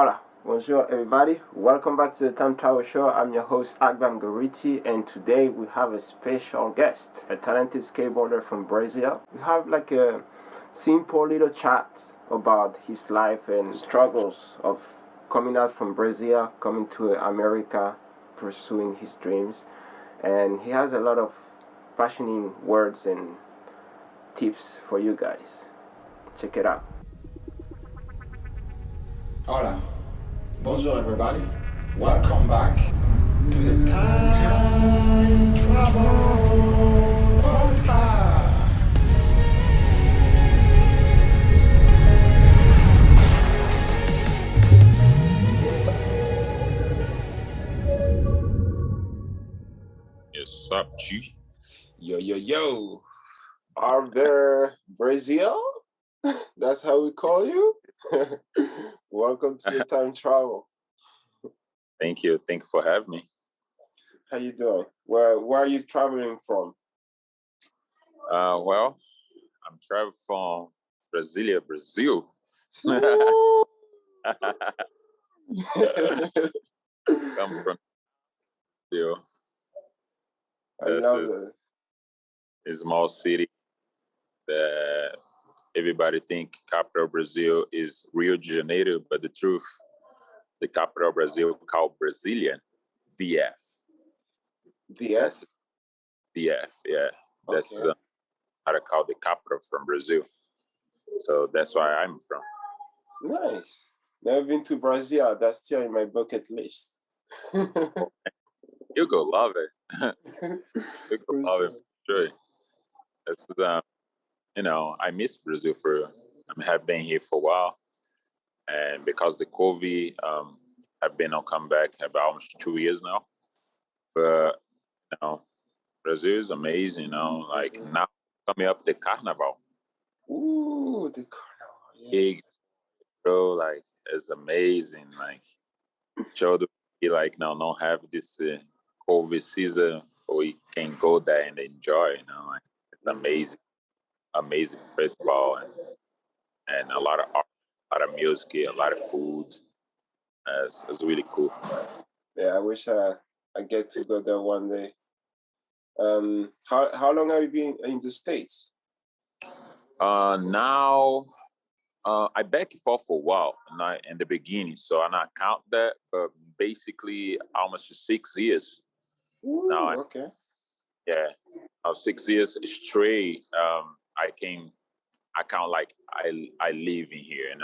Hola, bonjour everybody. Welcome back to the Time Travel Show. I'm your host Agbam Gorrity, and today we have a special guest, a talented skateboarder from Brazil. We have like a simple little chat about his life and struggles of coming out from Brazil, coming to America, pursuing his dreams. And he has a lot of passionate words and tips for you guys. Check it out. Hola, bonjour everybody. Welcome back to the Time Travel Podcast. Yes, up, G. Yo. Alber Brazil? That's how we call you? Welcome to the Time Travel. Thank you. Thank you for having me. How you doing? Where are you traveling from? Well, I'm traveling from Brasilia, Brazil. Come from Brazil. I love it. A small city that everybody think capital Brazil is Rio de Janeiro, but the truth, the capital Brazil called Brasília, DF. DF? DF, yeah. That's Okay. how to call the capital from Brazil. So that's why I'm from. Nice. Never been to Brazil. That's still in my bucket list. You go love it. You go love it for sure. This is, I miss Brazil I have been here for a while, and because the COVID, I've been on comeback about almost 2 years now. But Brazil is amazing. Like now coming up the Carnival. Ooh, the Carnival. Yes. Big, bro, like it's amazing. Like show the like now don't have this COVID season, we can go there and enjoy. Like it's amazing festival and a lot of art, a lot of music, a lot of food. It's really cool. Yeah, I wish I get to go there one day. How long have you been in the States? Now I back and forth for a while, not in the beginning, so I not count that, but basically almost 6 years. Ooh, Now, okay. Yeah, 6 years straight. I count like I live in here,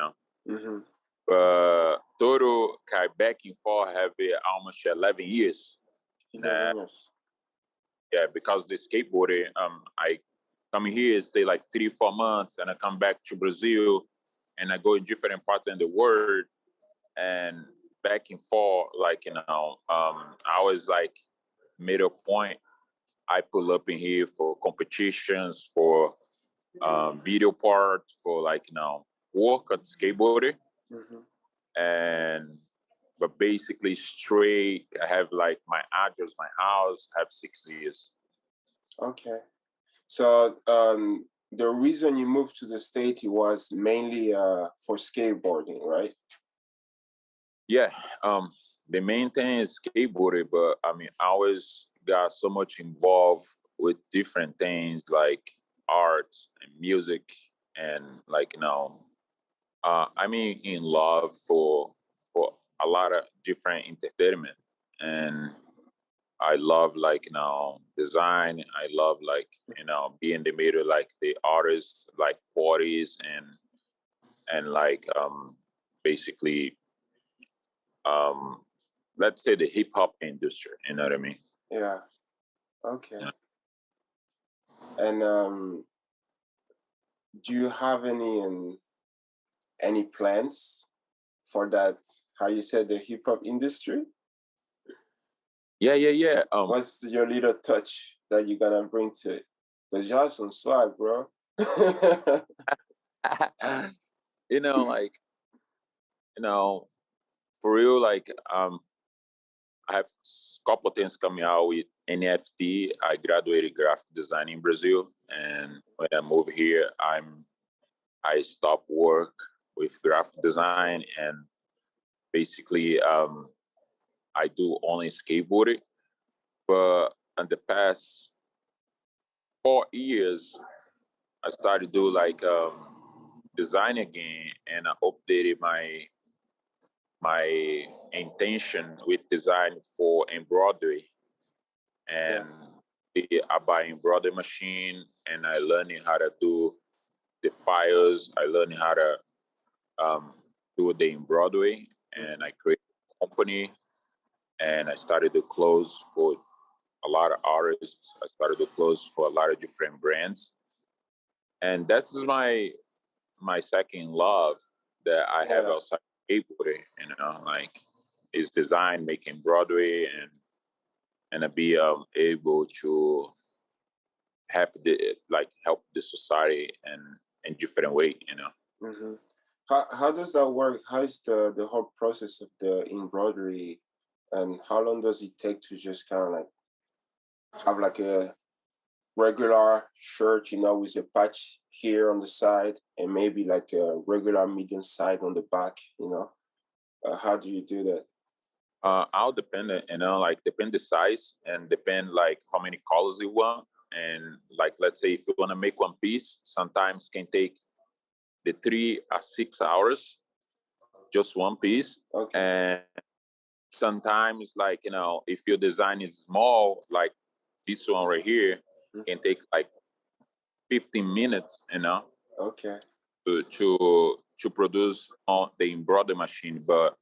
Mm-hmm. But total back and forth have almost 11 years. 11 years. Yeah, because the skateboarding, I come here, stay like 3-4 months, and I come back to Brazil, and I go in different parts in the world, and back and forth, like I was like made a point. I pull up in here for competitions, for video parts, for work at skateboarding, Mm-hmm. but basically straight. I have like my address, my house. I have 6 years. Okay. So the reason you moved to the States was mainly for skateboarding, right? Yeah. The main thing is skateboarding, but I mean, I always got so much involved with different things like art and music, and I mean, in love for a lot of different entertainment, and I love design. I love being the middle, like the artists, like parties and basically let's say the hip hop industry. You know what I mean? Yeah. Okay. Yeah. And do you have any plans for that? How you said the hip hop industry? Yeah. What's your little touch that you're gonna bring to it? Because you have some swag, bro. you know, like for real, I have a couple things coming out with NFT. I graduated graphic design in Brazil, and when I moved here, I stopped work with graphic design, and basically, I do only skateboarding. But in the past 4 years, I started to do like design again, and I updated my intention with design for embroidery. Yeah. And I buy embroidery machine, and I learning how to do the files. I learning how to um, do the embroidery, and I created a company, and I started to close for a lot of artists. I started to close for a lot of different brands, and that's my second love that I have Yeah. outside skateboarding. Like is design, making Broadway, and I be able to help the society in different way. Hmm. How does that work? How is the whole process of the embroidery, and how long does it take to just kind of like have like a regular shirt, with a patch here on the side and maybe like a regular medium side on the back, how do you do that? I'll depend, like depend the size and depend like how many colors you want. And like, let's say if you want to make one piece, sometimes can take the 3 or 6 hours, just one piece. Okay. And sometimes like, if your design is small, like this one right here, can take like 15 minutes, Okay. to produce on the embroidery machine. But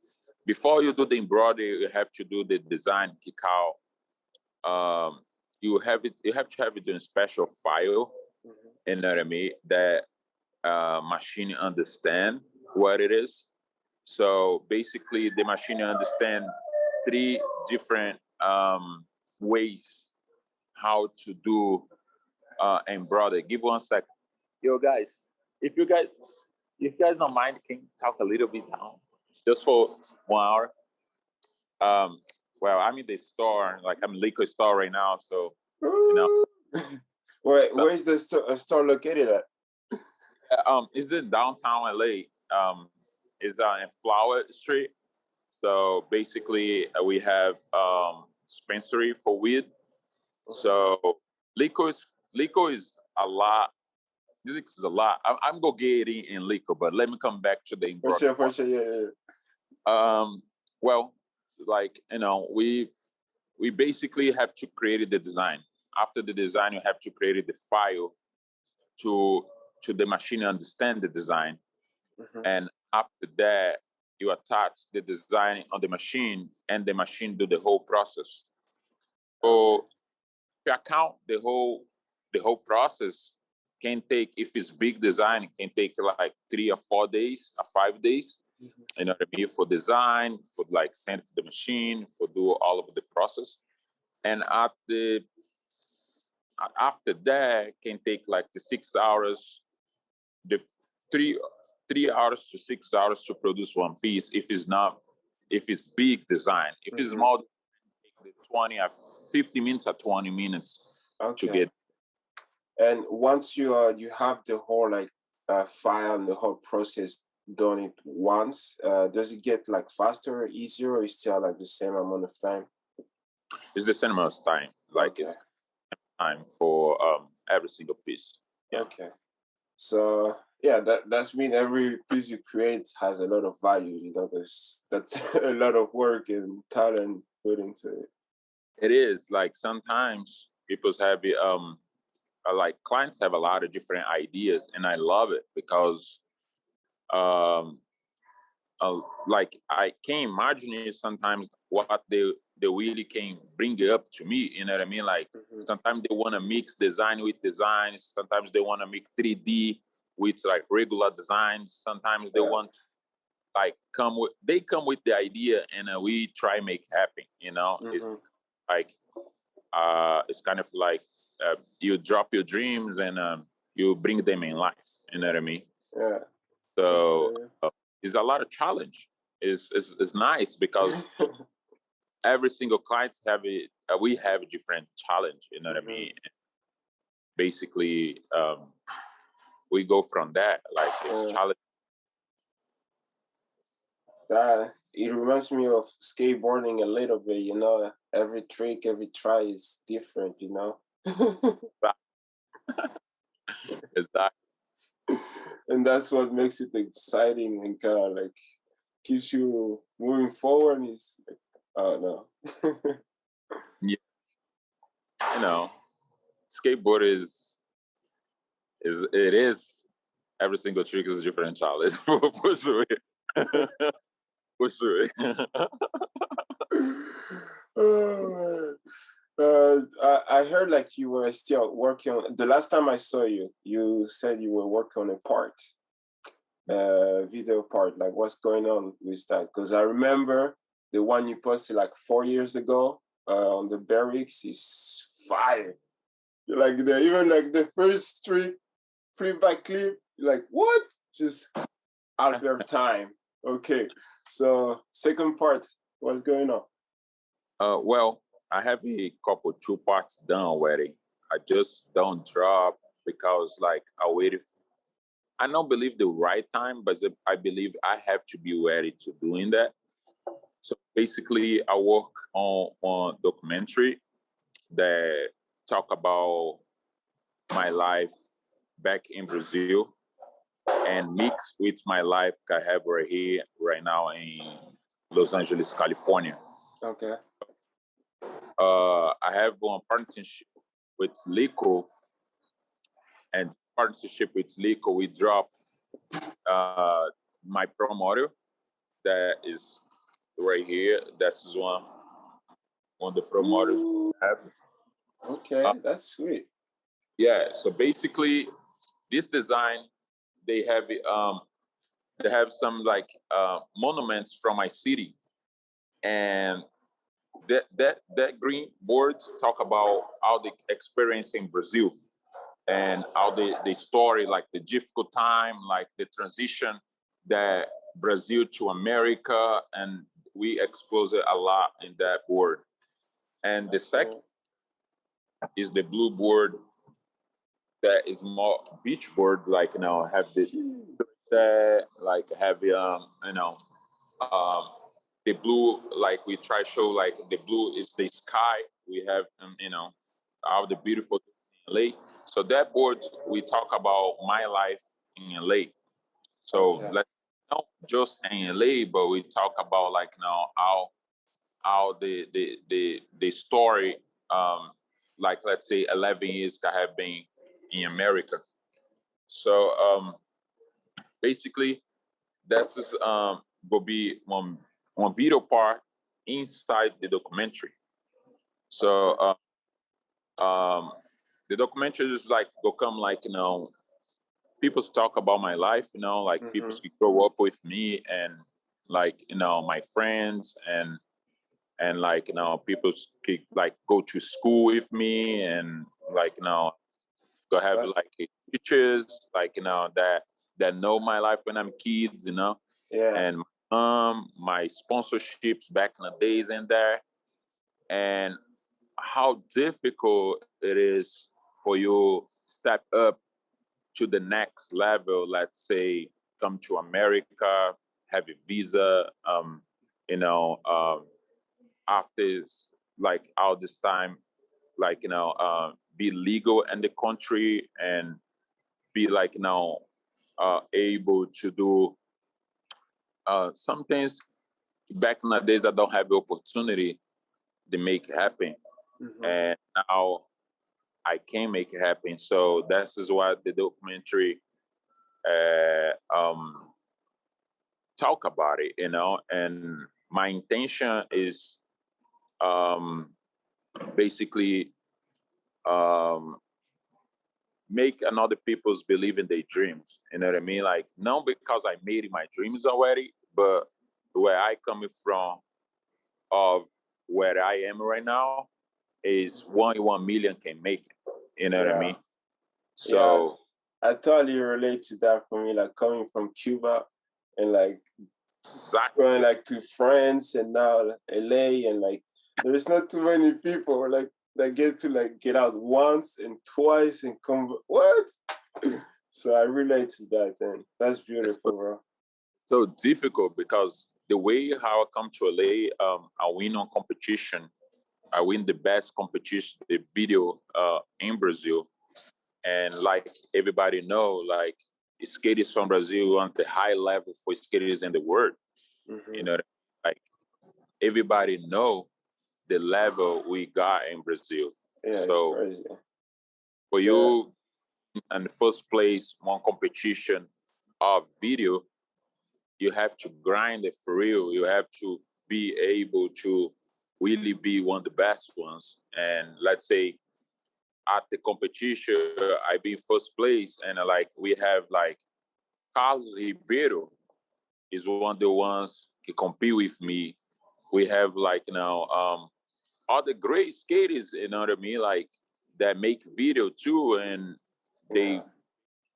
before you do the embroidery, you have to do the design kick out. You have to have it in a special file, you know what I mean, that machine understand what it is. So basically the machine understand three different ways how to do embroidery. Give 1 second. Yo guys, if you guys don't mind, can you talk a little bit down? Just for 1 hour. Um, well, I'm in the store, like I'm in liquor store right now, so you know. So, Where's the store located at? it's in downtown LA. Is in Flower Street. So basically, we have dispensary for weed. So liquor is a lot. Music is a lot. I'm gonna get in liquor, but let me come back to the embroidery For part. sure, yeah. Well, like we basically have to create the design. After the design, you have to create the file to the machine understand the design, and after that, you attach the design on the machine, and the machine do the whole process. So if you account the whole process can take, if it's big design, it can take like 3 or 4 days or 5 days. You know what I mean? For design, for like send for the machine, for do all of the process. And after that can take like the 6 hours, the three 3 hours to 6 hours to produce one piece. If it's big design, if it's small, take the 20 or 50 minutes or 20 minutes to Okay. get. And once you have the whole like file and the whole process done it once, does it get like faster or easier, or is still like the same amount of time? It's the same amount of time, like Okay. it's time for every single piece. Yeah. Okay. So yeah, that's mean every piece you create has a lot of value. That's a lot of work and talent put into it. It is like sometimes people have like clients have a lot of different ideas, and I love it because um like I can imagine it sometimes what they really can bring up to me. You know what I mean? Like sometimes they want to mix design with designs. Sometimes they want to make 3D with like regular designs. Sometimes they Yeah. want like come with the idea, and we try make happen. It's like it's kind of like you drop your dreams, and you bring them in life. You know what I mean? Yeah. So Okay. it's a lot of challenge. It's nice because every single client have it. We have a different challenge. You know what I mean? Basically, we go from that. Like it's challenge. it reminds me of skateboarding a little bit, you know. Every trick, every try is different, you know. Exactly. And that's what makes it exciting and kind of like keeps you moving forward. And it's like, oh no. Yeah, you know, skateboard is it is every single trick is a different challenge for sure. For sure. Oh man. I heard like you were still working on the last time I saw you, you said you were working on a part, video part. Like what's going on with that? Because I remember the one you posted like 4 years ago on the barracks is fire. Like the even like the first three flip back clip, like what? Just Alber time. Okay. So second part, what's going on? Well, I have a couple two parts done already. I just don't drop because like I waited. I don't believe the right time, but I believe I have to be ready to doing that. So basically, I work on documentary that talk about my life back in Brazil and mix with my life I have right here right now in Los Angeles, California. Okay. I have one partnership with Lico, and partnership with Lico, we drop my pro model that is right here. This is one the pro models I have. Okay, that's sweet. Yeah. So basically, this design they have some like monuments from my city, and that green boards talk about how the experience in Brazil and how the story, like the difficult time, like the transition that Brazil to America, and we expose it a lot in that board. And the second is the blue board that is more beach board, like have that like have um the blue, like we try to show like the blue is the sky. We have all the beautiful things in LA. So that board we talk about my life in LA. So Okay. like not just in LA, but we talk about like how the story like let's say 11 years I have been in America. So basically this is will be one video part inside the documentary. So the documentary is like go come like people talk about my life, like people Mm-hmm. grow up with me and like my friends and like people like go to school with me and like go have That's, like teachers like that know my life when I'm kids, yeah. and my sponsorships back in the days in there, and how difficult it is for you step up to the next level. Let's say come to America, have a visa, you know, after like all this time, like be legal in the country and be like able to do some things back in the days I don't have the opportunity to make it happen, Mm-hmm. and now I can make it happen. So this is what the documentary talk about it, and my intention is basically um, make another people's believe in their dreams. You know what I mean? Like not because I made my dreams already, but where I coming from of where I am right now is 1 can make it. You know what I Yeah. mean? Yeah. So I totally relate to that for me, like coming from Cuba and like going exactly. like to France and now LA and like there's not too many people like that get to like get out once and twice and come what? So I relate to that, and that's It's beautiful, bro. so difficult because the way how I come to LA, I win on competition. I win the best competition, the video in Brazil. And like everybody know, like skaters from Brazil on the high level for skaters in the world. You Mm-hmm. know, like everybody know the level we got in Brazil. Yeah, it's So crazy. for Yeah, you in the first place, one competition of video, you have to grind it for real. You have to be able to really be one of the best ones. And let's say at the competition, I be first place, and like we have like Carlos Ribeiro is one of the ones who compete with me. We have like all the great skaters, you know what I mean, like that make video too, and yeah,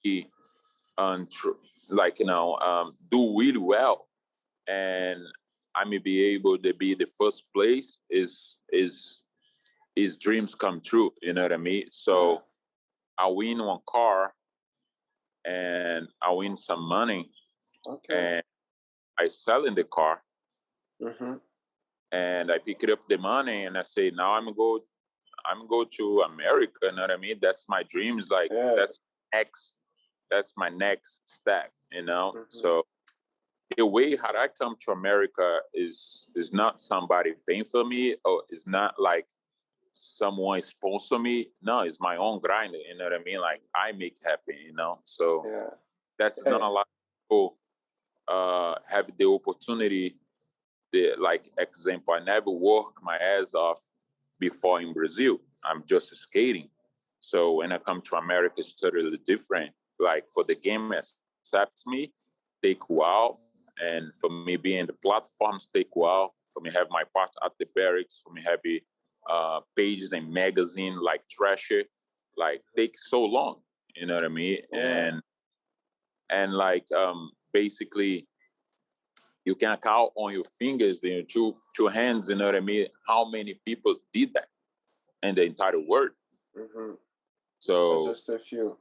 they um, like do really well, and I may be able to be the first place is dreams come true. You know what I mean? yeah. So I win one car and I win some money Okay. and I sell in the car Mm-hmm. and I pick up the money and I say now I'm go to America. You know what I mean? That's my dreams. Like Yeah. next that's my next step. You know, Mm-hmm. so the way how I come to America is not somebody paying for me or it's not like someone sponsor me. No, it's my own grind. You know what I mean? Like I make happen. You know, so Yeah. that's not Yeah. a lot of people have the opportunity. The like example, I never work my ass off before in Brazil. I'm just skating. So when I come to America, it's totally different. Like for the game accepts me, take a while, and for me being the platforms take a while. For me have my part at the barracks. For me have pages and magazine like Thrasher, like take so long. You know what I mean? Yeah. And like basically you can count on your fingers, two hands. You know what I mean? How many people did that in the entire world? Mm-hmm. That's So just a few.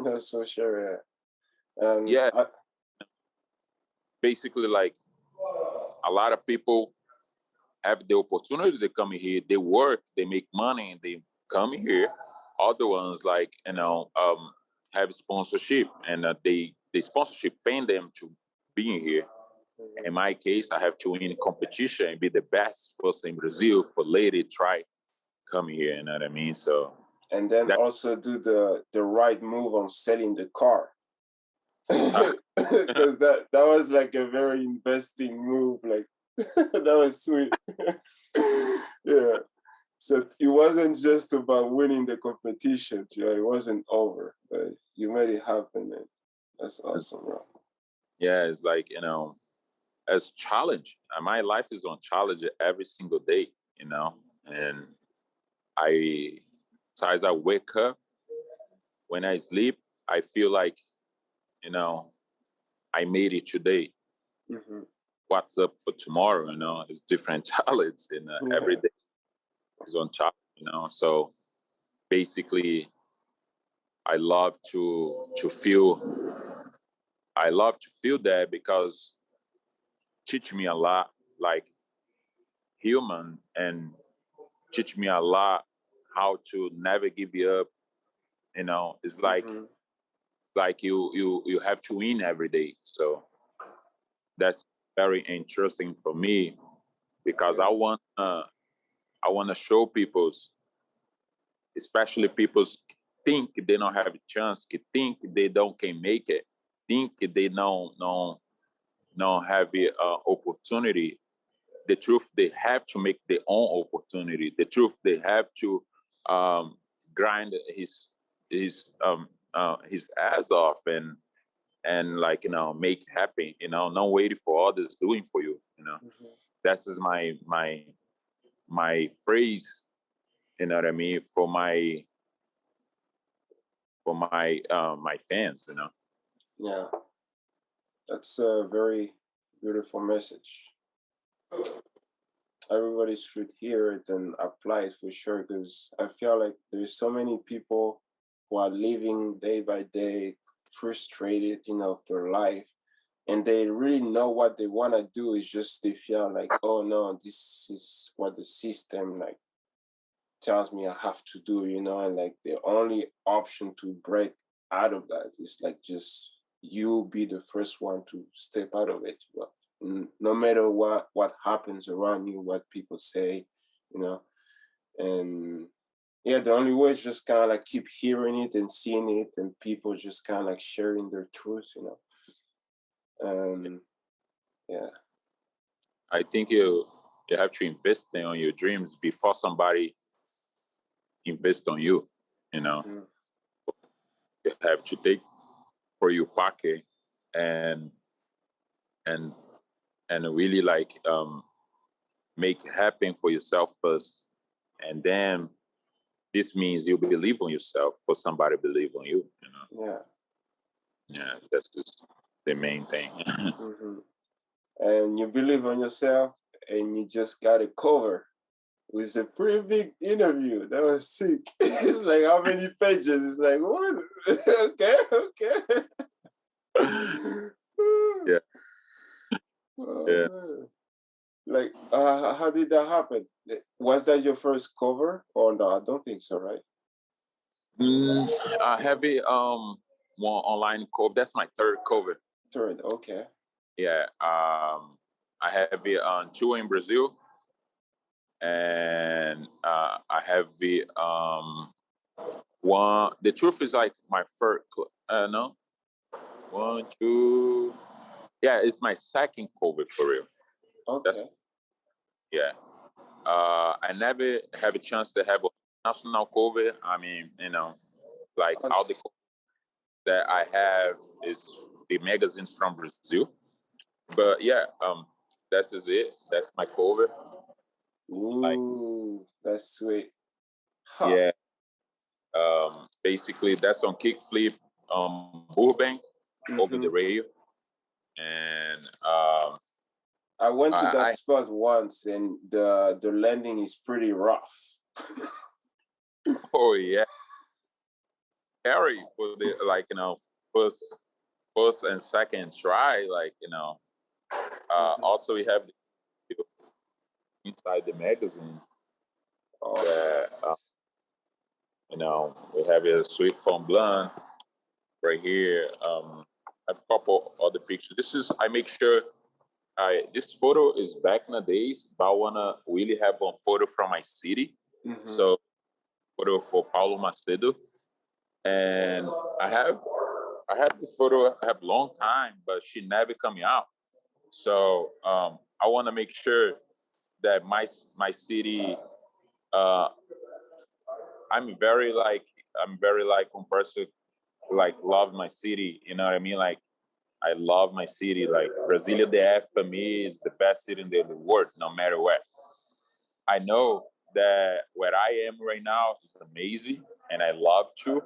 That's for sure. Yeah. And yeah, basically like a lot of people have the opportunity to come here. They work, they make money, and they come here. Other ones like have sponsorship, and they sponsorship paying them to being here. In mhm. my case, I have to win competition and be the best person in Brazil for lady try come here. You know what I mean? So And then that also do the right move on selling the car. Because that was like a very investing move. Like that was sweet. Yeah. So it wasn't just about winning the competition. You know, it wasn't over, but you made it happen, man. That's awesome, bro. yeah, it's like as challenge. My life is on challenge every single day. And I, so as I wake up, when I sleep, I feel like you know I made it today. Hmm. What's up for tomorrow? It's different challenge. Every Yeah. day is on challenge. So basically, I love to feel. I love to feel that because teach me a lot, like human, and teach me a lot how to never give you up. It's Hmm. like you have to win every day. So that's very interesting for me because Yeah. I want to show people, especially people think they don't have a chance, think they don't can make it, think they don't have the opportunity. The truth, they have to make their own opportunity. The truth, they have to um, grind his ass off and like make happen. Not waiting for others doing for you. Hmm. That's is my phrase. You know what I mean for my fans. Yeah. That's a very beautiful message. Everybody should hear it and apply it for sure, because I feel like there's so many people who are living day by day frustrated, of their life, and they really know what they want to do. Is just they feel like, oh no, this is what the system like tells me I have to do, and like the only option to break out of that is like just you be the first one to step out of it. But no matter what happens around you, what people say, you know, and yeah, the only way is just kind of like keep hearing it and seeing it, and people just kind of like sharing their truth, and yeah. I think you have to invest on your dreams before somebody invest on you. You know, Mm-hmm. you have to take for your pocket and and really like make it happen for yourself first, and then this means you believe on yourself for somebody believe on you. You know, Yeah. yeah, that's just the main thing. Mm-hmm. And you believe on yourself, and you just got a cover. It was a pretty big interview. That was sick. It's like how many pages? It's like what? Okay, okay. Yeah, Oh yeah. man! Like, how did that happen? Was that your first cover or no? I don't think so, right? I have a one online cover. That's my third cover. Third, okay. Yeah, I have it on two in Brazil, and I have it one. The truth is like my first. No, one, two. Yeah, it's my second cover for real. That's Okay. yeah. I never have a chance to have a national cover. I mean, like Uh, all the covers that I have is the magazines from Brazil. But yeah, that's is it. That's my cover. Like Ooh, that's sweet. Huh. yeah, basically that's on kickflip Burbank over the Mm-hmm. rail, and I went to that I spot once, and the landing is pretty rough. oh yeah, carry for the like first and second try, like Mm-hmm. also we have the, inside the magazine Oh. that we have a sweet foam blunt right here. A couple other pictures. This is I make sure this photo is back in the days, but I wanna really have one photo from my city. Mm-hmm. So photo for Paulo Macedo, and I have I had this photo I have long time, but she never coming out. So I want to make sure that my city. Uh, I'm very like one person like love my city. You know what I mean? Like I love my city. Like Brasilia DF for me is the best city in the world, no matter what. I know that where I am right now is amazing and I love to,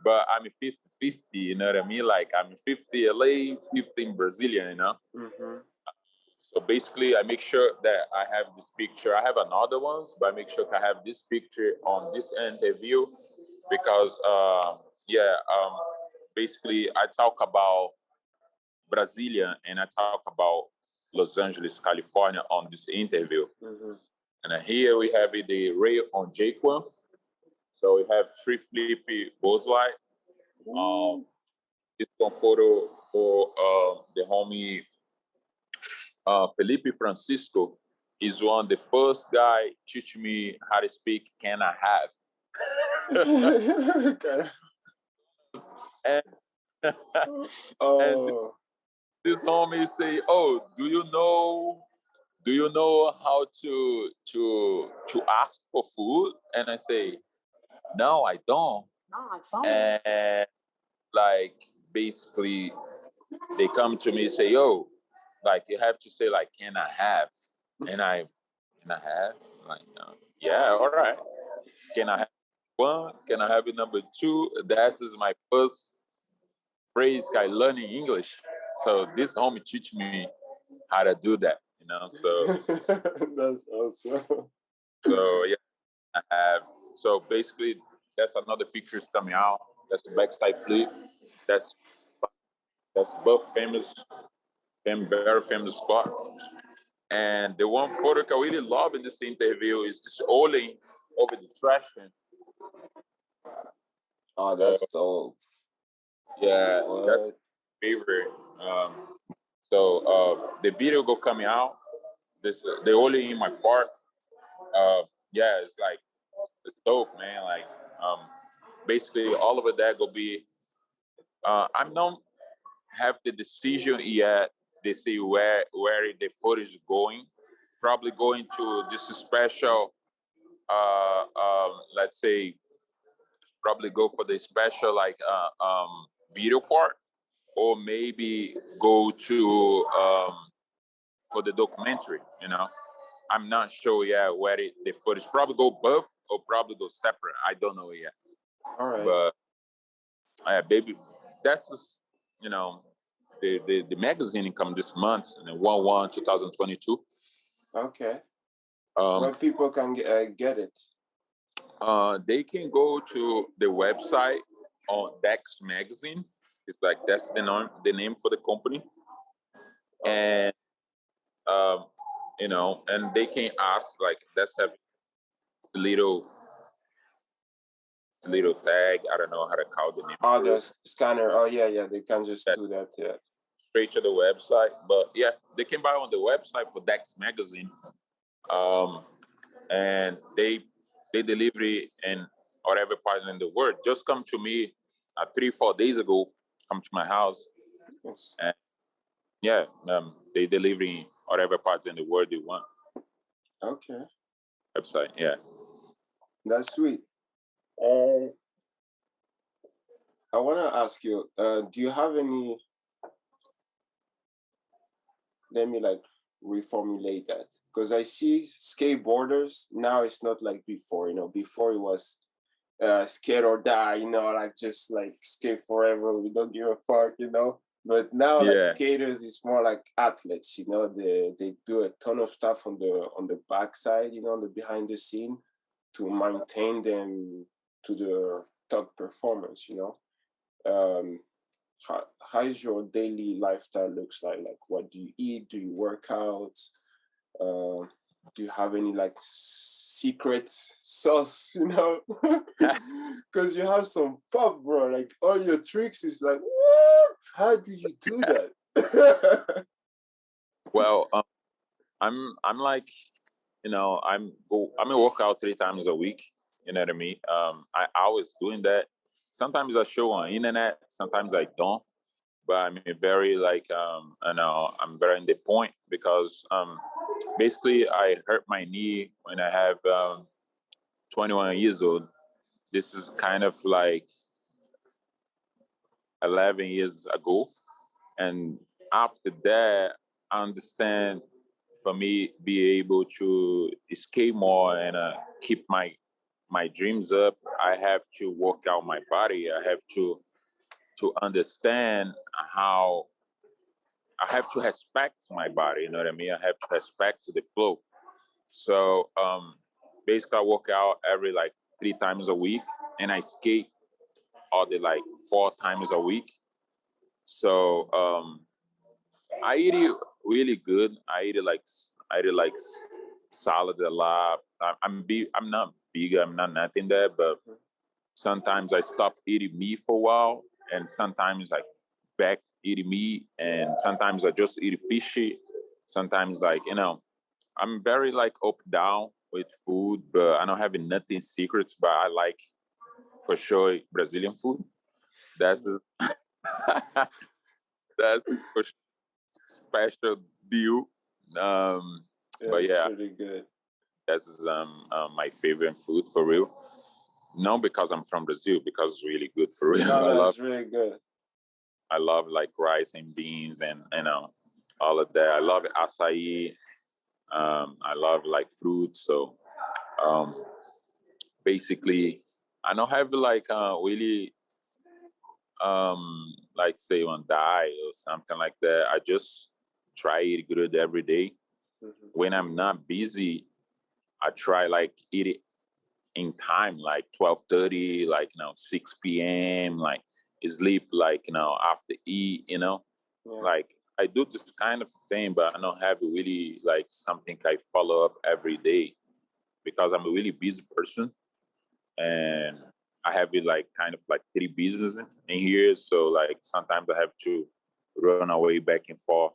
but I'm 50-50, you know what I mean? Like I'm 50 LA, 50 in Brasilia, you know? Mm-hmm. So basically I make sure that I have this picture. I have another ones, but I make sure I have this picture on this interview because, basically I talk about Brasilia and I talk about Los Angeles, California on this interview. Mm-hmm. And here we have the rail on Jaquan. So we have three flippy Bozlight. Um, Ooh. this one photo for the homie Felipe Francisco. He's one of the first guy teach me how to speak can I have. Okay. and and Oh. this homie say, "Oh, do you know how to ask for food?" And I say, "No, I don't." And like basically they come to me and say, "Yo, like you have to say like, can I have?" And can I have? Like, yeah, all right. Can I have one? Can I have it number two? That is my first phrase I learning English. So this homie teach me how to do that, So That's awesome. yeah, I have. So basically, that's another pictures coming out. That's the backside flip. That's That's both famous. very famous spot. And the one photo I really love in this interview is this Ole over the trash can. Oh, Uh, that's dope. yeah, that's What? favorite. The video go coming out. This the Ole in my park. Yeah, it's like it's dope, man. Like basically all of it that go be. I'm not have the decision yet. They say where the footage is going. Probably going to this special. Let's say probably go for the special like video part, or maybe go to for the documentary. You know, I'm not sure yet where the footage probably go both or probably go separate. I don't know yet, All right. but baby, that's just, you know, the magazine come this month and 1/1/2022. Okay. Um, Where people can get it. they can go to the website on Dex Magazine. It's like that's the name for the company, Okay. and um, you know, and they can ask like that's have little little tag. I don't know how to call the name Oh, for the it. scanner. Oh, yeah, yeah. They can just That do that. Yeah. straight to the website, but yeah, they can buy on the website for Dex Magazine. Um, and they deliver it in whatever part in the world. Just come to me 3-4 days ago. Come to my house, Yes. and yeah, they deliver in whatever parts in the world they want. Okay. Website, yeah. That's sweet. Uh, I want to ask you, do you have any, let me like reformulate that. Because I see skateboarders now, it's not like before, before it was skate or die, like just like skate forever, we don't give a fuck. But now like Yeah, skaters is more like athletes, they do a ton of stuff on the backside, on the behind the scene to maintain them to their top performance. Um, how is your daily lifestyle looks like? Like, what do you eat? Do you work out? Uh, do you have any like secret sauce? Because you have some pop, bro. Like all your tricks is like, what? How do you do that? well, I'm like, I'm a workout 3 times a week. You know what I mean? I always doing that. Sometimes I show on internet. Sometimes I don't. But I'm very like I'm very in the point because basically I hurt my knee when I have 21 years old. This is kind of like 11 years ago, and after that, I understand for me be able to escape more and keep my dreams up. I have to work out my body. I have to understand how I have to respect my body. You know what I mean? I have to respect the flow. So basically, I work out every like 3 times a week, and I skate all the like 4 times a week. So I eat it really good. I eat it like salad a lot. I'm not big. I'm not nothing there, but sometimes I stop eating meat for a while, and sometimes I back eating meat, and sometimes I just eat fishy. Sometimes I'm very like up down with food, but I don't have nothing secrets. But I like for sure Brazilian food. That's that's for sure special deal. Um, Yeah, but it's yeah, really good. that's my favorite food for real. Not because I'm from Brazil, because it's really good for real. No, I no, love it's really good. I love like rice and beans and all of that. I love acai. I love like fruits. So um, basically, I don't have like really like say on diet or something like that. I just try eat good every day. Hmm. When I'm not busy, I try like eat it in time, like 12:30, like 6 p.m. Like sleep like after eat, Yeah. like I do this kind of thing, but I don't have really like something I follow up every day because I'm a really busy person and I have it like kind of like three businesses in here. So like sometimes I have to run away back and forth,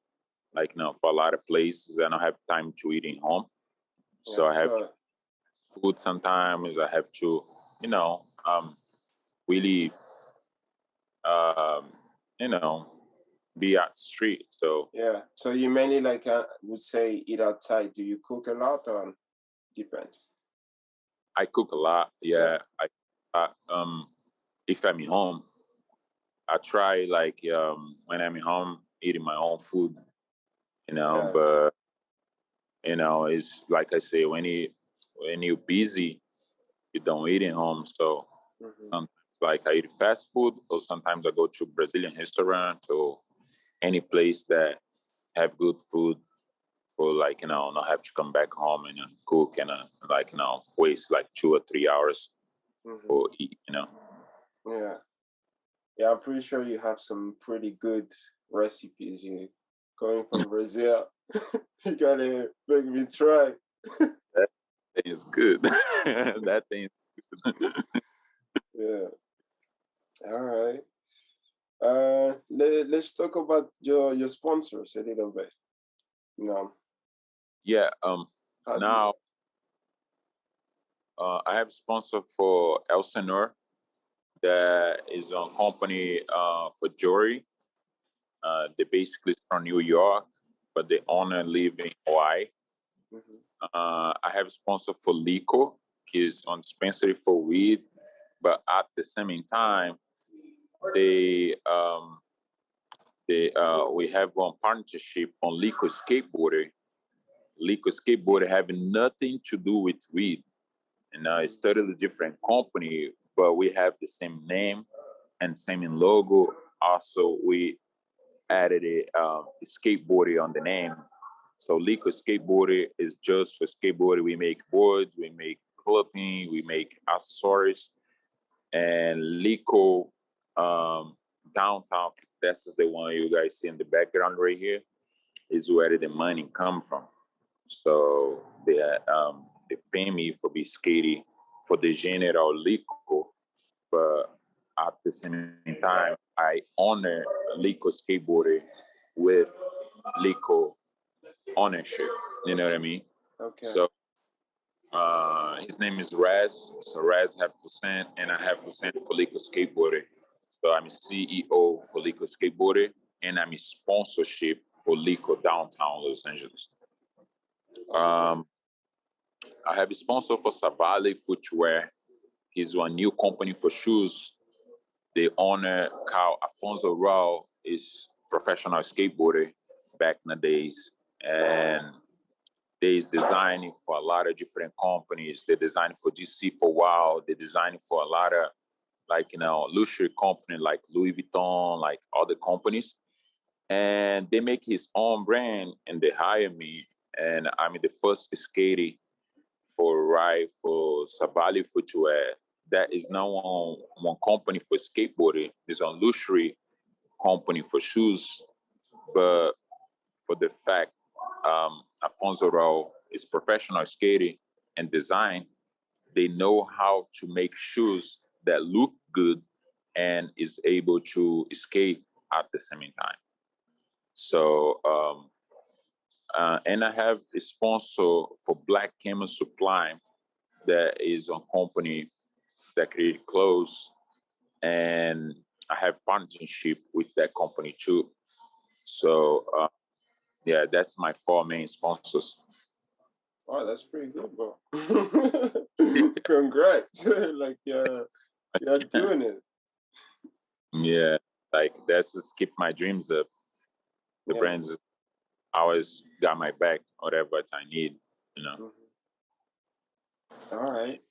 like for a lot of places, and I have time to eat in home. Yeah, So I have to sure. food sometimes. I have to, you know, really, um, you know, be at the street. So Yeah. So you mainly like would say eat outside. Do you cook a lot or depends? I cook a lot. Yeah. Yeah, if I'm at home, I try like when I'm at home eating my own food, Yeah. But it's like I say when you're busy, you don't eat at home. So Hmm. sometimes like I eat fast food, or sometimes I go to Brazilian restaurant or any place that have good food for like not have to come back home and cook and like waste like 2 or 3 hours Hmm. for eat. Yeah. Yeah. I'm pretty sure you have some pretty good recipes. You coming from Brazil, you gotta make me try. That thing is good. That thing. Yeah. All right. Let's talk about your sponsors a little bit. You know, Yeah. how do you? Now I have sponsor for Elsinore that is a company for jewelry. They basically from New York, but the owner live in Hawaii. Hmm. I have sponsor for Lico, is on dispensary for weed, but at the same time, they we have one partnership on Lico Skateboarding. Lico Skateboarding having nothing to do with weed, and it's totally different company, but we have the same name and same in logo. Also, we added a skateboarder on the name. So Lico Skateboarder is just for skateboarding. We make boards, we make clothing, we make accessories, and Lico um, downtown. This is the one you guys see in the background right here. Is where the money come from. So they pay me for be skating for the general Lico, but at the same time, I honor Lico skateboarding with Lico ownership. You know what I mean? Okay. So his name is Raz. So Raz have percent, and I have percent for Lico skateboarding. So I'm CEO for Lico skateboarding, and I'm a sponsorship for Lico downtown Los Angeles. Okay. Um, I have a sponsor for Savale Footwear. He's one new company for shoes. The owner, Carl Afonso Rao, is professional skateboarder back in the days. And they is designing for a lot of different companies. They designing for DC for a while. They designing for a lot of like luxury company like Louis Vuitton, like other companies. And they make his own brand and they hire me. And I'm the first skater for ride for Savali Footwear. That is now on one company for skateboarding. It's on luxury company for shoes, but for the fact Afonso Rao is professional skating and design, they know how to make shoes that look good and is able to skate at the same time. So, and I have a sponsor for Black Camel Supply that is a company that create clothes, and I have partnership with that company too. So yeah, that's my four main sponsors. Oh, that's pretty good, bro. Congrats. Like you're doing it. Yeah, like that's just keep my dreams up. The Yeah. brands always got my back, whatever I need. Mhm. All right.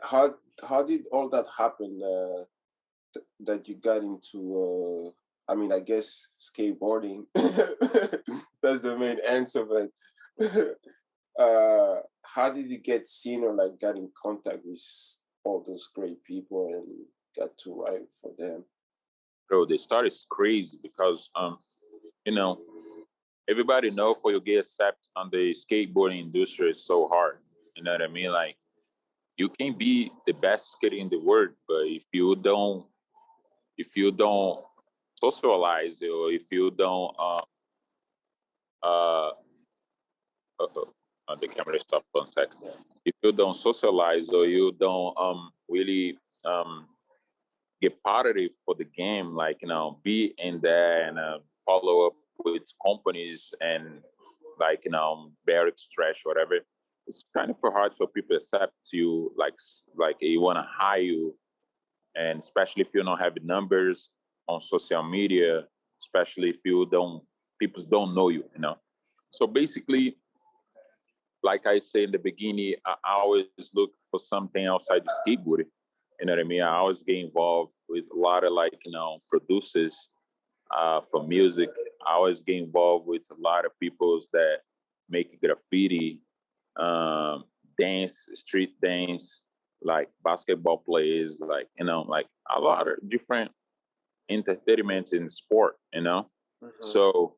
How did all that happen? That you got into I mean, I guess skateboarding. That's the main answer, but how did you get seen or like got in contact with all those great people and got to write for them? Bro, the start is crazy because you know, everybody know for you get accepted on the skateboarding industry is so hard. You know what I mean? Like you can be the best skater in the world, but if you don't socialize or if you don't uh, the camera stopped 1 second. If you don't socialize or you don't really get part of it for the game, like be in there and follow up with companies and like barrack stretch whatever. It's kind of hard for people to accept you, like you want to hire you, and especially if you don't have numbers on social media, especially if you don't people don't know you, you know. So basically, like I say in the beginning, I always look for something outside the skateboarding. You know what I mean? I always get involved with a lot of like producers for music. I always get involved with a lot of people that make graffiti, um, dance, street dance, like basketball players, like like a lot of different entertainment in sport. You know, so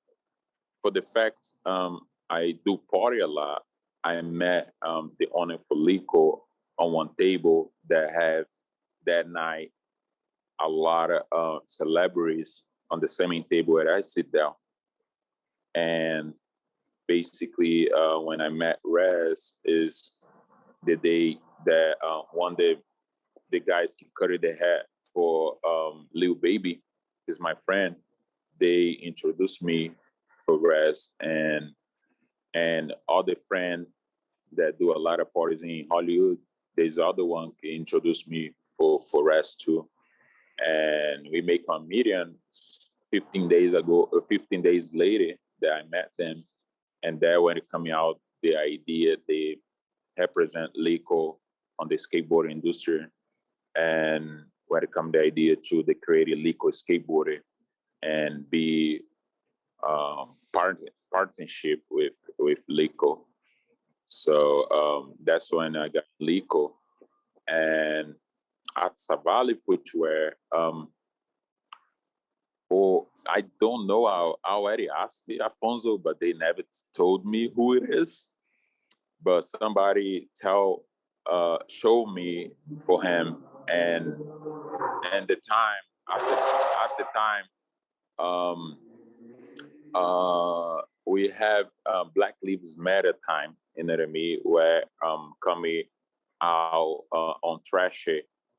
for the fact I do party a lot, I met the owner for Lico on one table that have that night a lot of celebrities on the same table where I sit down. And basically, when I met Rez, is the day that one day the guys can cut their hat for Lil Baby, is my friend. They introduced me for Rez and other friend that do a lot of parties in Hollywood. There's other one introduced me for Rez too, and we make a meeting 15 days ago, or 15 days later that I met them, and there when it coming out the idea they represent Lico on the skateboard industry, and when it come the idea to the create a Lico skateboarder and be partnership with Lico. So that's when I got Lico, and at Savali Footwear. Or I don't know. I already asked the Afonso, but they never told me who it is. But somebody show me for him, and the time at the time, um, we have Black Lives Matter time in the me where coming out on trash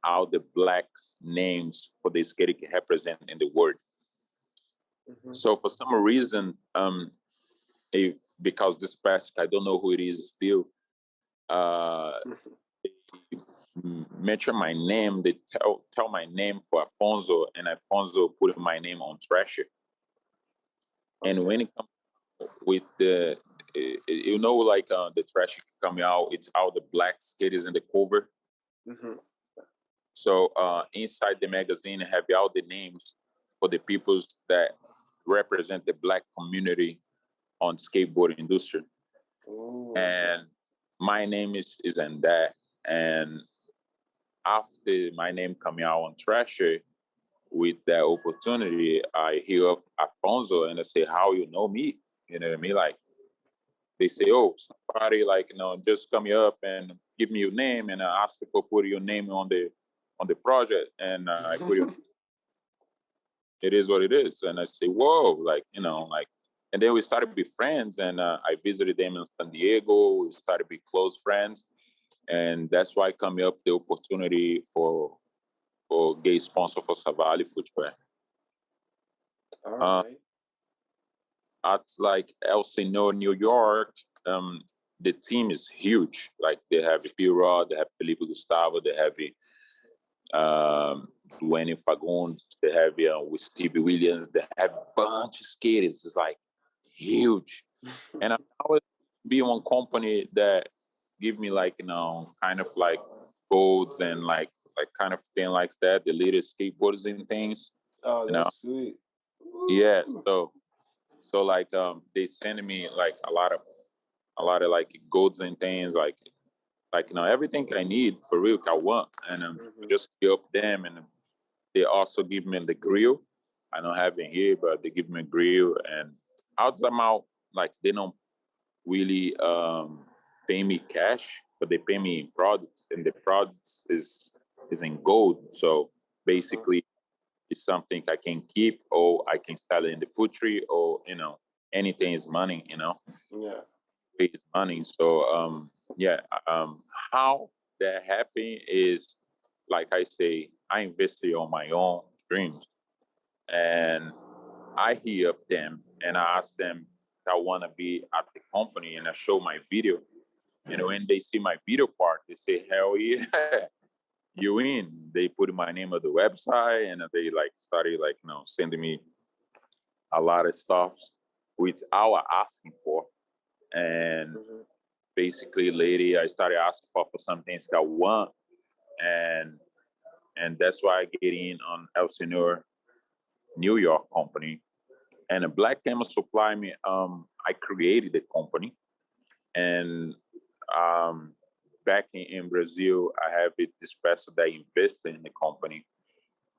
all the blacks names for the skate represent in the world. So for some reason, because this past I don't know who it is still, mention my name. They tell my name for Afonso, and Afonso put my name on Thrasher. And when it comes with the, like the Thrasher coming out, it's all the black skaters in the cover. So inside the magazine, have all the names for the peoples that represent the black community on skateboard industry. Ooh, and my name is in that. And after my name coming out on Thrasher, with that opportunity, I hear up Afonso and I say, "How you know me?" You know what I mean? Like they say, "Oh, somebody like just come up and give me your name," and I ask for put your name on the project, and I put your. It is what it is, and I say, "Whoa!" Like like. And then we started to be friends, and I visited them in San Diego. We started to be close friends, and that's why coming up the opportunity for gay sponsor for Savali Footwear. All right. At like Elsinore, New York, the team is huge. Like they have P-Rod, they have Felipe Gustavo, they have Duane Fagundes, they have with Stevie Williams, they have a bunch of skaters. It's like huge. And I always be one company that give me like kind of like golds and like kind of thing like that, the latest skateboards and things. Oh, that's sweet. Yeah, so like they send me like a lot of like goods and things like everything I need for real I want, and just help them, and they also give me the grill. I don't have it here, but they give me a grill, and outside my, like, they don't really pay me cash, but they pay me in products, and the products is in gold. So basically, it's something I can keep, or I can sell it in the future, or anything is money. Yeah. It's money. So yeah, how that happened is, like I say, I invested on my own dreams, and I hear up them and I ask them if I want to be at the company, and I show my video. And when they see my video part, they say, "Hell yeah, you in?" They put my name on the website, and they like started like sending me a lot of stuff, which I was asking for. And Hmm. basically, later I started asking for some things I want, and that's why I get in on Elsinore, New York company. And a Black Camel Supply me. I created the company, and um, back in Brazil, I have this person that invested in the company,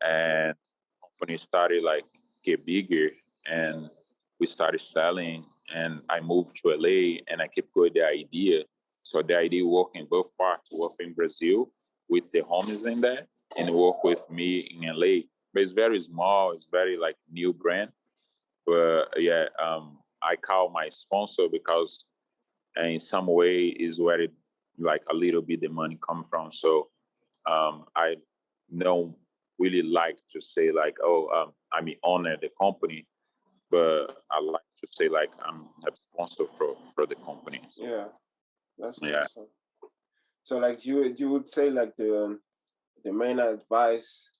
and company started like get bigger, and we started selling. And I moved to LA, and I kept going the idea. So the idea work in both parts, work in Brazil with the homies in there, and work with me in LA. But it's very small. It's very like new brand. But yeah, I call my sponsor because in some way is where it like a little bit the money come from. So I don't really like to say like, oh, I'm the owner of the company, but I like to say like I'm a sponsor for the company. So, Yeah, that's yeah, awesome. So like you would say like the main advice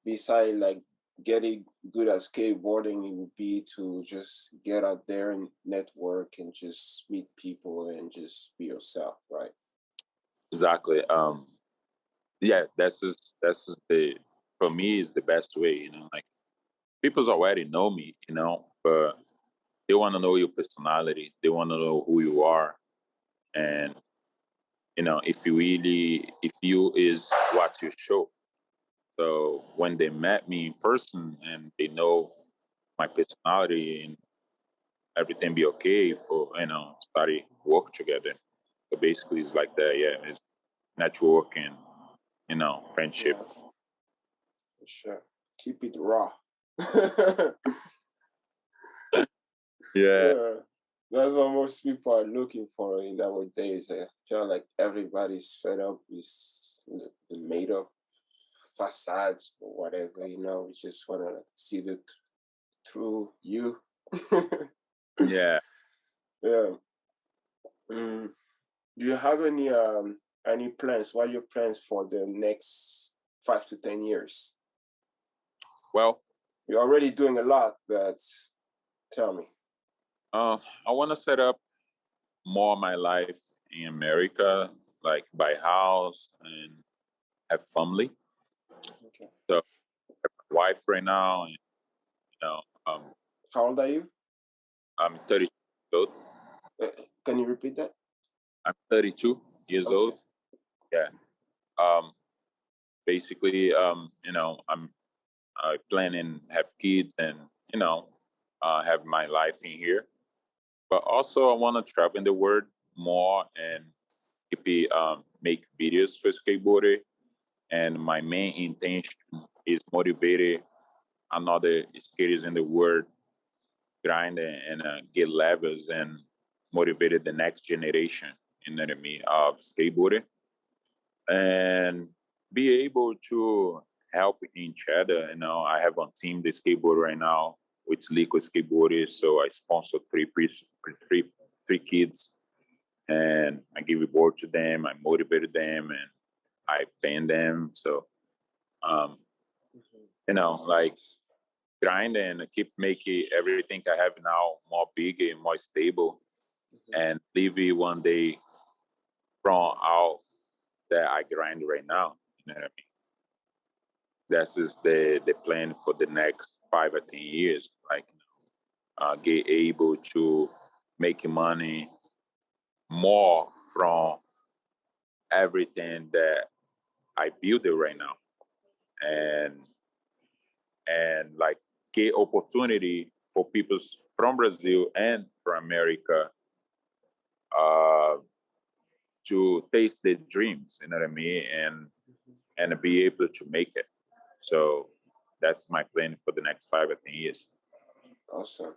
beside like getting good at skateboarding, it would be to just get out there and network and just meet people and just be yourself, right? exactly. Yeah, that's just the for me is the best way. Like people's already know me, but they want to know your personality. They want to know who you are, and if you is what you show. So when they met me in person and they know my personality and everything be okay for study work together. So basically, it's like that. Yeah, it's networking, friendship. Yeah, for sure. Keep it raw. Yeah, Yeah, that's what most people are looking for in nowadays. I feel like everybody's fed up with the made up facades or whatever, We just want to see the through you. yeah. Yeah. Mm. Do you have any plans? What are your plans for the next 5 to 10 years? Well, You're already doing a lot, but tell me. I want to set up more of my life in America, like buy house and have family. Okay. So wife right now, and um, How old are you? I'm 32 years old. Uh, can you repeat that? I'm 32 years Okay. old. Yeah. Um, basically, I'm planning have kids and have my life in here. But also, I want to travel in the world more and maybe make videos for skateboarder. And my main intention is motivated another skaters in the world grind and get levels and motivated the next generation, what I mean, of skateboarding, and be able to help each other. I have on team the skateboard right now with Liquid Skateboarders, so I sponsor three kids, and I give a board to them. I motivated them, and I pay them. So, um, That's like nice. grind and keep making everything I have now more bigger and more stable, Mhm. and leave it one day from out that I grind right now. You know what I mean? That's just the plan for the next 5 or 10 years. Like get able to make money more from everything that I build it right now, and like get opportunity for people from Brazil and from America uh, to taste their dreams, you know what I mean, and be able to make it. So that's my plan for the next 5 or 10 years. Awesome.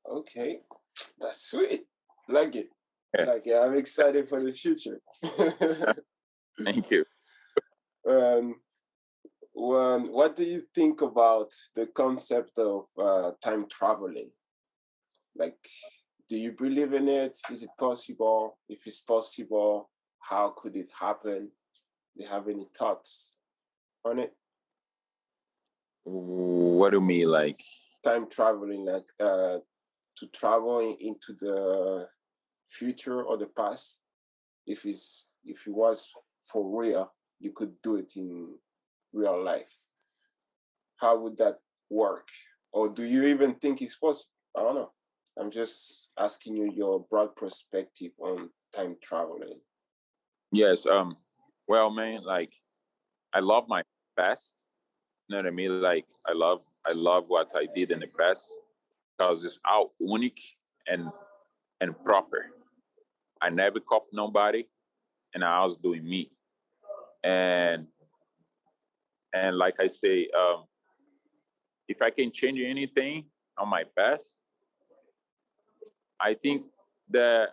Okay, that's sweet. Like it. Yeah. Like it. I'm excited for the future. Thank you. What do you think about the concept of time traveling? Like, do you believe in it? Is it possible? If it's possible, how could it happen? Do you have any thoughts on it? What do you mean, like? Time traveling, like to travel into the future or the past. If it was for real, you could do it in real life. How would that work? Or do you even think it's possible? I don't know. I'm just asking you your broad perspective on time traveling. Yes. Well, man, like I love my past. You know what I mean? Like I love what I did in the past because it's out unique and proper. I never copied nobody, and I was doing me. And like I say, if I can change anything on my past, I think that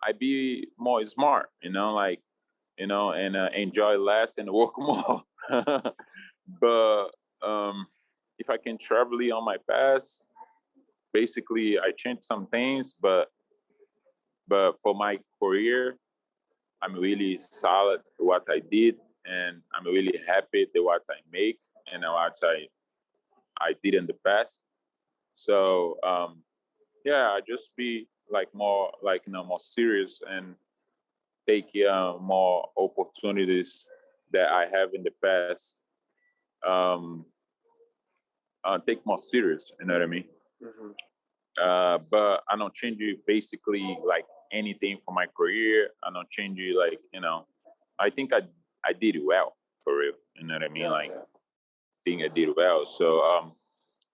I be more smart. Like and enjoy less and work more. But if I can travel on my past, basically I changed some things, but for my career, I'm really solid with what I did, and I'm really happy with what I make and what I did in the past. So yeah, I just be like more like more serious and take more opportunities that I have in the past. Um, take more serious. You know what I mean? Mm-hmm. But I don't change it basically like anything for my career. I don't change it like I think I did it well for real. You know what I mean? Yeah, Like yeah. I think I did well. So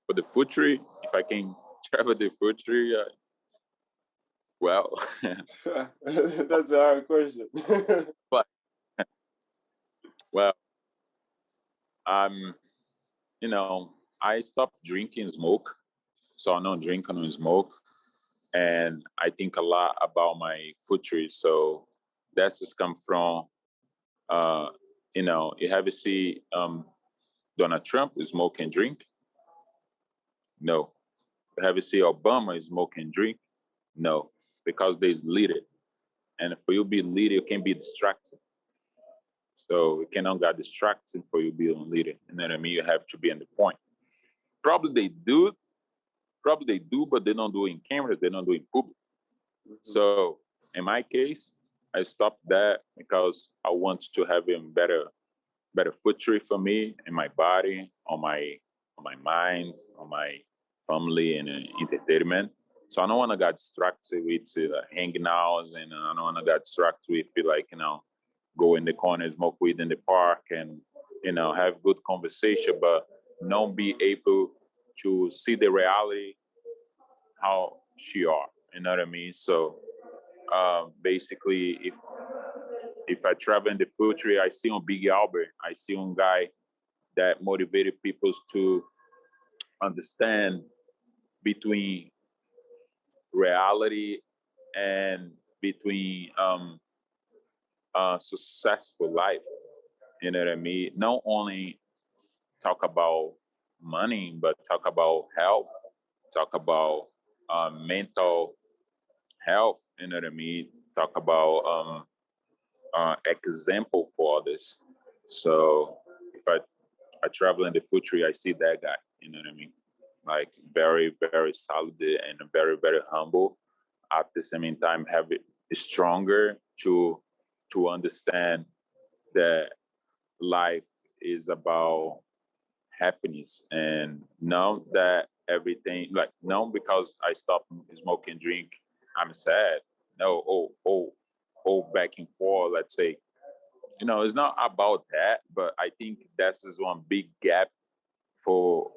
for the future, if I can travel the future, well, That's a hard question. but well, um, I stopped drinking smoke, so I don't drink, I don't smoke, and I think a lot about my future. So that's just come from, uh, you have to see Donald Trump smoke and drink. No, you have to see Obama smoke and drink. No, because they lead it, and for you to be leader, you can be distracted. So you cannot get distracted for you being a leader. You know what I mean? You have to be on the point. Probably they do, but they don't do it in cameras, they don't do it in public. Mhm. So in my case, I stopped that because I want to have a better future for me and my body, on my mind, on my family and entertainment. So I don't want to get distracted with hanging out, and I don't want to get distracted with like go in the corner, smoke weed in the park, and have good conversation, but not be able to see the reality how she are. You know what I mean? So basically, if I travel in the future, I see on Big Albert, I see on guy that motivated people to understand between reality and between successful life. You know what I mean? Not only talk about money, but talk about health, talk about mental health. You know what I mean? Talk about example for others. So if I travel in the future, I see that guy. You know what I mean? Like very, very solid and very, very humble. At the same time, have it stronger to understand that life is about happiness. And now that everything, like now because I stopped smoking drink, I'm sad. No, back and forth. Let's say, it's not about that, but I think that's just one big gap for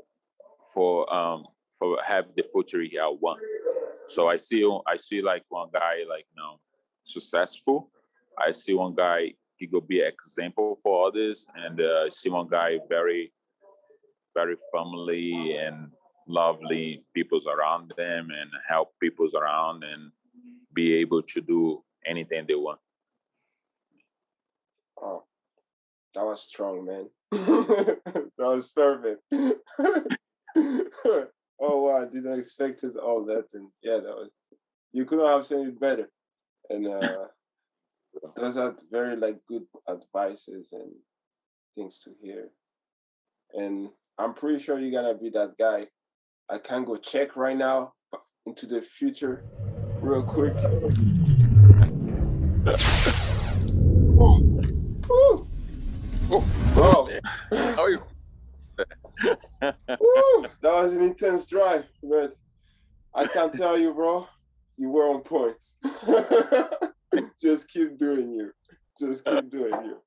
have the future I want. So I see like one guy like successful. I see one guy he could be an example for others, and I see one guy very very family and lovely people's around them and help people's around and be able to do anything they want. Oh, that was strong, man. That was perfect. Oh wow, I didn't expect it all that, and yeah, that was. You couldn't have said it better, and those are very like good advices and things to hear. And I'm pretty sure you're gonna be that guy. I can go check right now into the future, real quick. Oh, oh, Oh, bro. how are you? Woo, that was an intense drive, but I can tell you, bro, you were on point. Just keep doing you. Just keep doing you.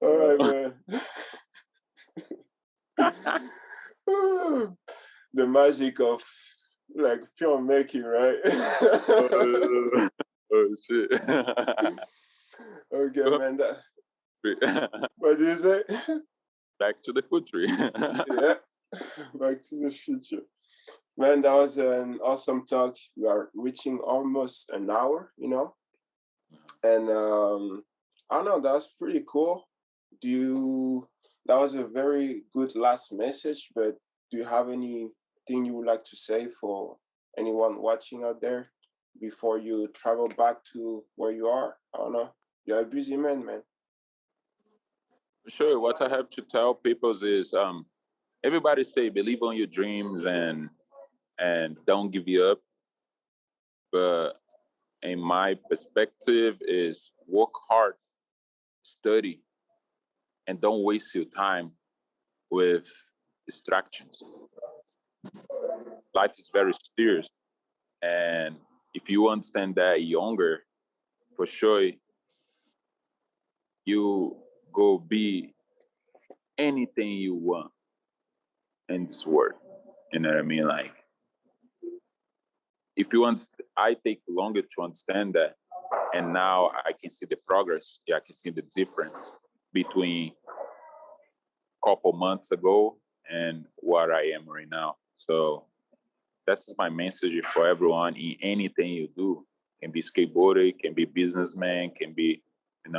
All right, man. The magic of like filmmaking, right? Oh shit. Okay, man. What did you say? Back to the future. Yeah, back to the future. Man, that was an awesome talk. We are reaching almost an hour, and I don't know, that was pretty cool. That was a very good last message, but do you have anything you would like to say for anyone watching out there before you travel back to where you are? I don't know. You're a busy man, man. Sure. What I have to tell people is, everybody say believe on your dreams and don't give you up. But in my perspective, is work hard, study, and don't waste your time with distractions. Life is very serious, and if you understand that younger, for sure you go be anything you want in this world. You know what I mean? Like, if you want, I take longer to understand that, and now I can see the progress. Yeah, I can see the difference between a couple months ago and what I am right now. So that's my message for everyone in anything you do. Can be skateboarder, can be businessman, can be, if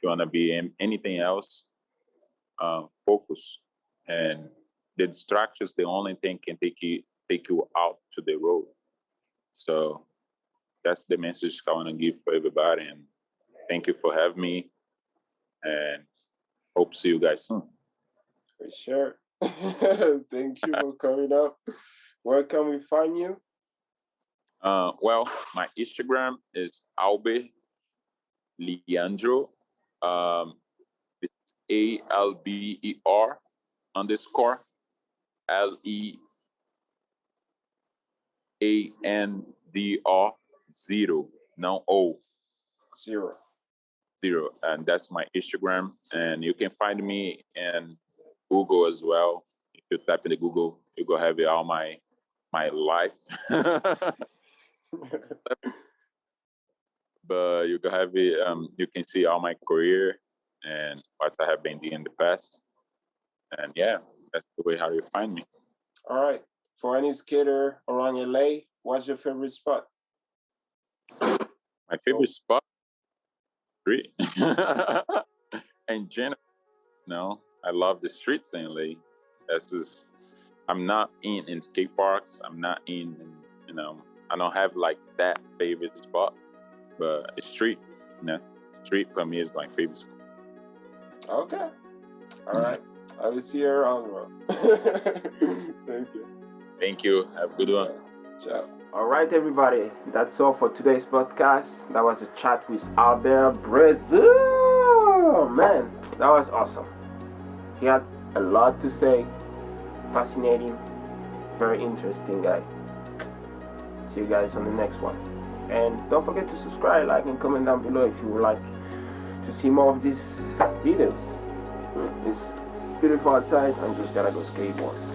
you want to be anything else, focus. And the distractions, the only thing can take you out to the road. So that's the message I want to give for everybody. And thank you for having me. And hope to see you guys soon. For sure. Thank you for coming up. Where can we find you? Well, my Instagram is Alber Leandro. It's ALBER_LEANDR 0, no O. Zero. And that's my Instagram. And you can find me in Google as well. If you type in the Google, you go have all my life. But you can have it. You can see all my career and what I have been doing in the past. And yeah, that's the way how you find me. All right. For any skater around LA, what's your favorite spot? My favorite spot, street. In general, I love the streets in LA. That's just, I'm not in skate parks. I'm not in, I don't have like that favorite spot, but it's street, street for me is my favorite spot. Okay. All right. I will see you around, bro. Thank you. Thank you. Have a good one. Ciao. All right, everybody. That's all for today's podcast. That was a chat with Alber Brazil. Man, that was awesome. He had a lot to say. Fascinating. Very interesting guy. See you guys on the next one. And don't forget to subscribe, like, and comment down below if you would like to see more of these videos. These beautiful outside. I'm just gotta go skateboard.